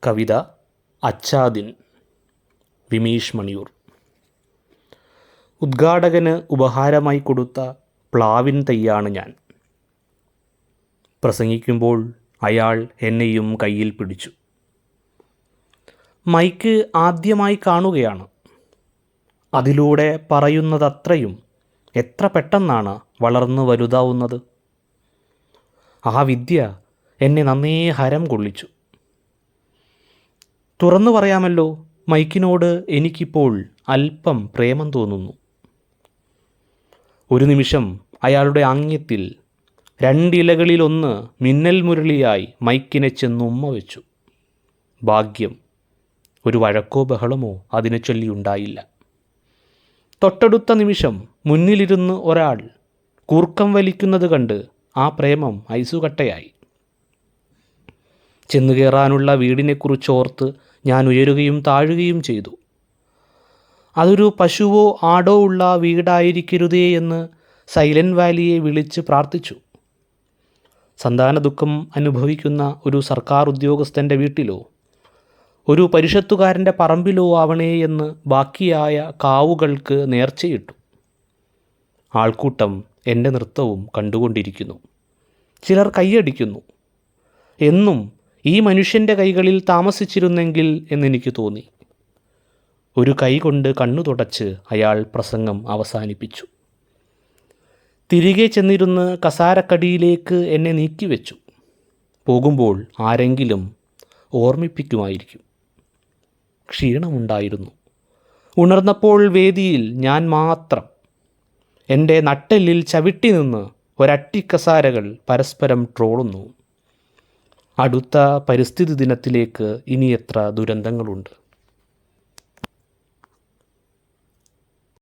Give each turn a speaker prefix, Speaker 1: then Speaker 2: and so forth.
Speaker 1: കവിത അച്ചാദിൻ, വിമീഷ് മണിയൂർ. ഉദ്ഘാടകന് ഉപഹാരമായി കൊടുത്ത പ്ലാവിൻ തൈയാണ് ഞാൻ. പ്രസംഗിക്കുമ്പോൾ അയാൾ എന്നെയും കയ്യിൽ പിടിച്ചു. മൈക്ക് ആദ്യമായി കാണുകയാണ്. അതിലൂടെ പറയുന്നതത്രയും എത്ര പെട്ടെന്നാണ് വളർന്നു വലുതാവുന്നത്. ആ വിദ്യ എന്നെ നന്നേ ഹരം കൊള്ളിച്ചു. തുറന്നു പറയാമല്ലോ, മൈക്കിനോട് എനിക്കിപ്പോൾ അല്പം പ്രേമം തോന്നുന്നു. ഒരു നിമിഷം അയാളുടെ ആംഗ്യത്തിൽ രണ്ടിലകളിലൊന്ന് മിന്നൽ മുരളിയായി മൈക്കിനെ ചെന്ന് ഉമ്മ വെച്ചു. ഭാഗ്യം, ഒരു വഴക്കോ ബഹളമോ അതിനെ ചൊല്ലിയുണ്ടായില്ല. തൊട്ടടുത്ത നിമിഷം മുന്നിലിരുന്ന് ഒരാൾ കൂർക്കം വലിക്കുന്നത് കണ്ട് ആ പ്രേമം ഐസുകട്ടയായി. ചെന്നുകയറാനുള്ള വീടിനെക്കുറിച്ചോർത്ത് ഞാൻ ഉയരുകയും താഴുകയും ചെയ്തു. അതൊരു പശുവോ ആടോ ഉള്ള വീടായിരിക്കരുതേ എന്ന് സൈലൻറ്റ് വാലിയെ വിളിച്ച് പ്രാർത്ഥിച്ചു. സന്താന ദുഃഖം അനുഭവിക്കുന്ന ഒരു സർക്കാർ ഉദ്യോഗസ്ഥൻ്റെ വീട്ടിലോ ഒരു പരിഷത്തുകാരൻ്റെ പറമ്പിലോ ആവണേ എന്ന് ബാക്കിയായ കാവുകൾക്ക് നേർച്ചയിട്ടു. ആൾക്കൂട്ടം എൻ്റെ നൃത്തവും കണ്ടുകൊണ്ടിരിക്കുന്നു. ചിലർ കൈയടിക്കുന്നു. എന്നും ഈ മനുഷ്യൻ്റെ കൈകളിൽ താമസിച്ചിരുന്നെങ്കിൽ എന്നെനിക്ക് തോന്നി. ഒരു കൈ കൊണ്ട് കണ്ണു തുടച്ച് അയാൾ പ്രസംഗം അവസാനിപ്പിച്ചു. തിരികെ ചെന്നിരുന്ന് കസാരക്കടിയിലേക്ക് എന്നെ നീക്കിവെച്ചു. പോകുമ്പോൾ ആരെങ്കിലും ഓർമ്മിപ്പിക്കുമായിരിക്കും. ക്ഷീണമുണ്ടായിരുന്നു. ഉണർന്നപ്പോൾ വേദിയിൽ ഞാൻ മാത്രം. എൻ്റെ നട്ടെല്ലിൽ ചവിട്ടി നിന്ന് ഒരട്ടിക്കസാരകൾ പരസ്പരം ട്രോളുന്നു. അടുത്ത പരിസ്ഥിതി ദിനത്തിലേക്ക് ഇനി എത്ര ദുരന്തങ്ങളുണ്ട്.